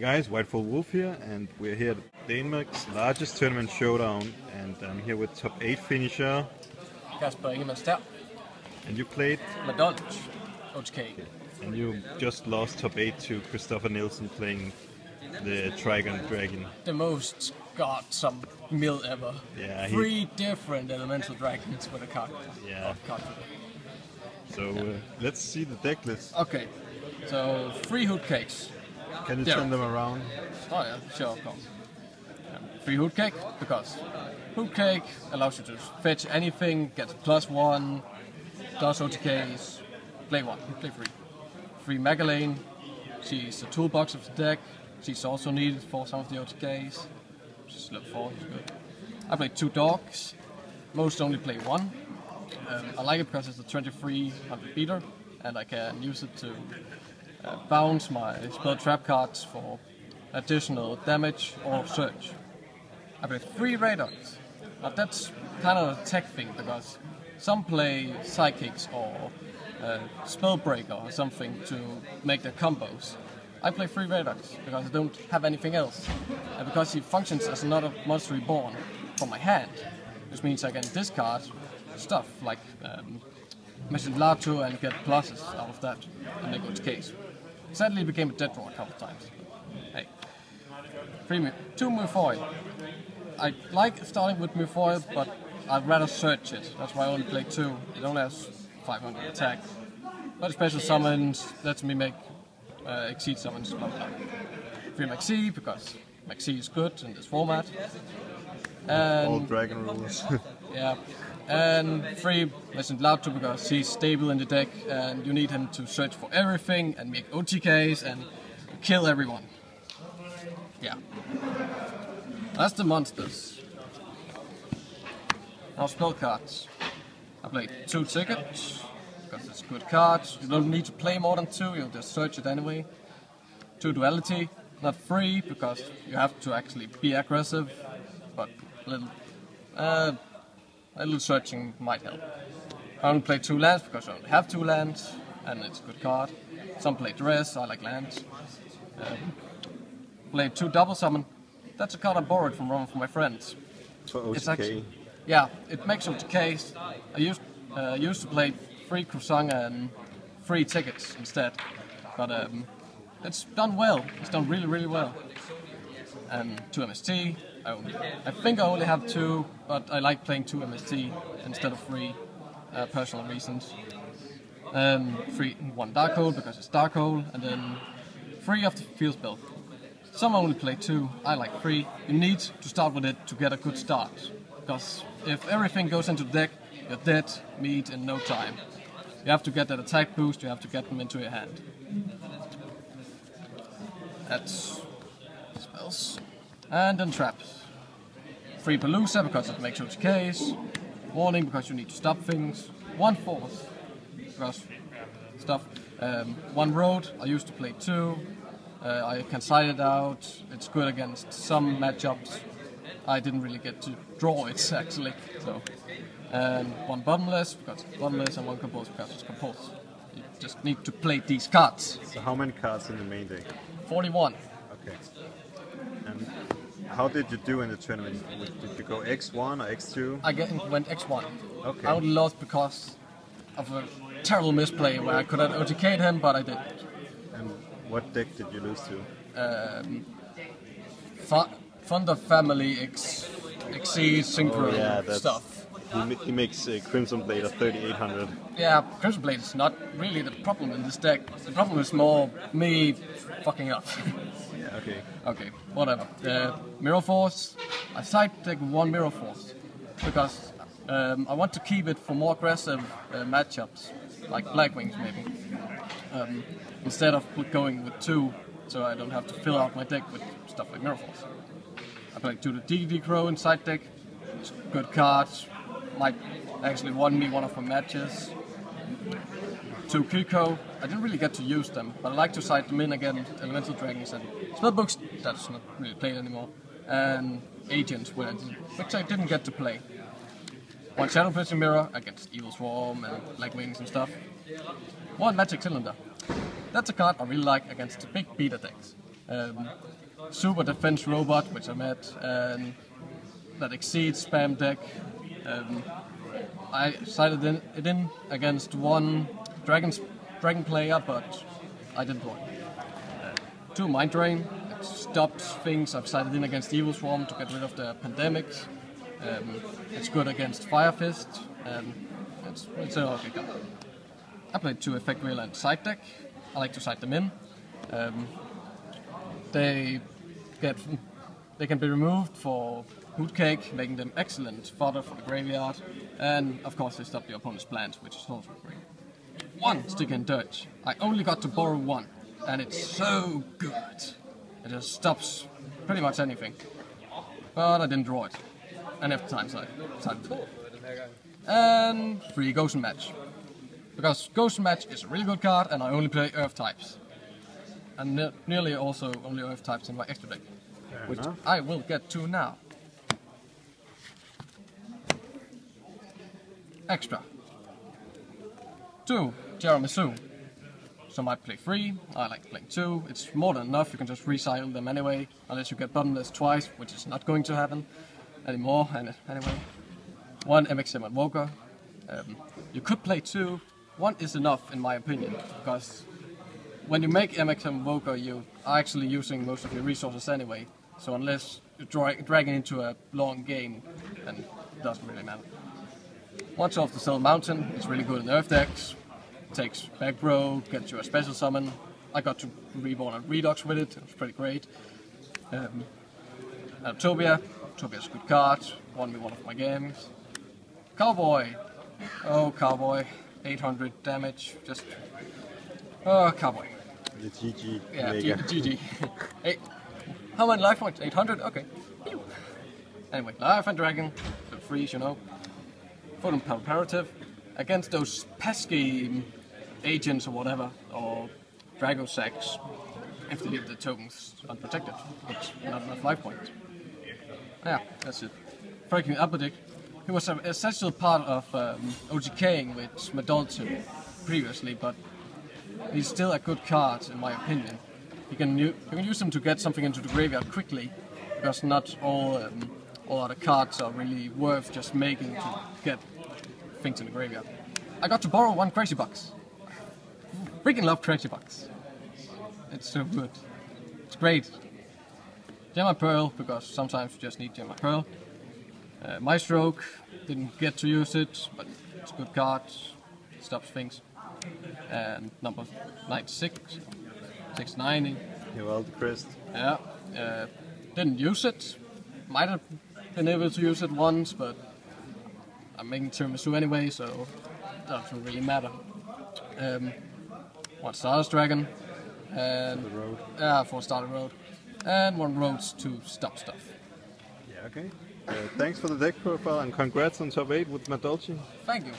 guys, Whitefallwolf here, and we're here at Denmark's largest tournament, Showdown, and I'm here with top 8 finisher. Casper, and you played Madolche OTK. And you just lost top 8 to Christopher Nielsen playing the Dragon. The most some mill ever. Yeah, 3 different elemental dragons with a card. Yeah. So let's see the deck list. Okay, so 3 Hootcakes. Can you turn them around? Oh yeah, sure, of course. 3 Hootcake, because Hootcake allows you to fetch anything, get +1, does OTKs, play 1, play 3. 3 Magileine, she's the toolbox of the deck, she's also needed for some of the OTKs. She's level 4, she's good. I play 2 dogs, most only play 1. I like it because it's a 2300 beater, and I can use it to bounce my spell trap cards for additional damage or search. I play 3 Redox, but that's kind of a tech thing because some play psychics or spellbreaker or something to make their combos. I play 3 Redox because I don't have anything else, and because he functions as another monster reborn from my hand, which means I can discard stuff like Messengelato and get pluses out of that and make OTKs. Sadly, it became a dead draw a couple of times. Hey. 2 Mewfeuile. I like starting with Mewfeuile, but I'd rather search it. That's why I only play 2. It only has 500 attack. But special summons lets me make exceed summons. Blah, blah. 3 Maxx, because Maxx is good in this format. And all dragon rules. Yeah. And 3 Messengelato because he's stable in the deck and you need him to search for everything and make OTKs and kill everyone. Yeah. That's the monsters. Now spell cards. I played 2 Tickets because it's good cards. You don't need to play more than 2, you'll just search it anyway. 2 Duality, not 3 because you have to actually be aggressive, but a little searching might help. I only play 2 lands because I only have 2 lands, and it's a good card. Some play dress, I like lands. Play 2 double summon. That's a card I borrowed from one of my friends. For OTK? It's actually, yeah, it makes OTKs. I used to play 3 Cruffsaint and 3 Tickets instead, but it's done well. It's done really, really well. And 2 MST. I think I only have 2, but I like playing 2 MST instead of 3, personal reasons. 1 Dark Hole because it's Dark Hole, and then 3 of the field spell. Some only play 2, I like 3. You need to start with it to get a good start, because if everything goes into the deck, you're dead meat in no time. You have to get that attack boost, you have to get them into your hand. That's spells. And then traps. 3 Palooza because it makes OTKs. Warning because you need to stop things. 1 Force because stuff. 1 Road, I used to play 2. I can side it out. It's good against some matchups. I didn't really get to draw it actually. So, and 1 Bottomless because it's Bottomless, and 1 Compulsory because it's Compulsory. You just need to play these cards. So how many cards in the main deck? 41. Okay. And how did you do in the tournament? Did you go X1 or X2? I went X1. Okay. I only lost because of a terrible misplay where I could have OTK'd him, but I didn't. And what deck did you lose to? Thunder Family exceeds synchro stuff. He makes Crimson Blade of 3800. Yeah, Crimson Blade is not really the problem in this deck. The problem is more me fucking up. Yeah, okay. Okay, whatever. Mirror Force. I side deck 1 Mirror Force because I want to keep it for more aggressive matchups, like Blackwings maybe, instead of going with 2, so I don't have to fill out my deck with stuff like Mirror Force. I play 2 the DD Crow in side deck. It's good cards. Might actually won me one of my matches. 2 Kiko. I didn't really get to use them, but I like to side them in against Elemental Dragons and Spellbooks. That's not really played anymore. And Agents, which I didn't get to play. 1 Shadow Prison Mirror against Evil Swarm and Blackwings and stuff. 1 Magic Cylinder. That's a card I really like against the big beta decks. Super defense robot, which I met, and that exceeds spam deck. I sided it in against one dragon player, but I didn't draw it. 2 Mind Drain. It stopped things. I've sided in against Evil Swarm to get rid of the pandemics. It's good against Fire Fist, and it's an okay card. I played 2 Effect Wheel and side deck. I like to side them in. They can be removed for Hootcake, making them excellent fodder for the graveyard, and of course they stop your opponent's plans, which is also great. 1 Stick and Dodge. I only got to borrow 1, and it's so good. It just stops pretty much anything. But I didn't draw it. And after times I sided it. And 3 Ghost Match. Because Ghost Match is a really good card, and I only play Earth types. And nearly also only Earth types in my extra deck. Which I will get to now. Extra. 2 Tiramisu. Some might play 3, I like playing 2. It's more than enough, you can just recycle them anyway, unless you get Bottomless twice, which is not going to happen anymore. And anyway, 1 MX Invoker. You could play 2. 1 is enough in my opinion, because when you make MX Invoker, you are actually using most of your resources anyway. So unless you drag it into a long game, then it doesn't really matter. 1 Soul of the Soul Mountain. It's really good in Earth decks. Takes back row, gets you a special summon. I got to reborn on Redox with it. It was pretty great. Tobia's a good card. Won me one of my games. Cowboy. Oh, Cowboy. 800 damage. Just. Oh, Cowboy. The GG. Yeah, GG. Hey, how many life points? 800? Okay. Anyway, Life and Dragon. The freeze, you know. Photon Imperative. Against those pesky agents or whatever, or Drago Sacks, if they leave the tokens unprotected. It's not enough life points. Yeah, that's it. Breaking Upperdick. He was an essential part of OTKing with Madolche previously, but he's still a good card in my opinion. You can use him to get something into the graveyard quickly, because not all other cards are really worth just making to get things in the graveyard. I got to borrow 1 Crazy Box. Freaking love Crazy Box. It's so good. It's great. Gem and Pearl, because sometimes you just need Gem and Pearl. My Stroke, didn't get to use it, but it's a good card. It stops things. And number 96, 690. You're well, Chris. Yeah. Didn't use it. Might have been able to use it once, but I'm making Tiramisu anyway, so it doesn't really matter. 1 Stardust Dragon, and for Starlight Road, and 1 Roads to stop stuff. Yeah, okay. Thanks for the deck profile, and congrats on top 8 with Madolche. Thank you.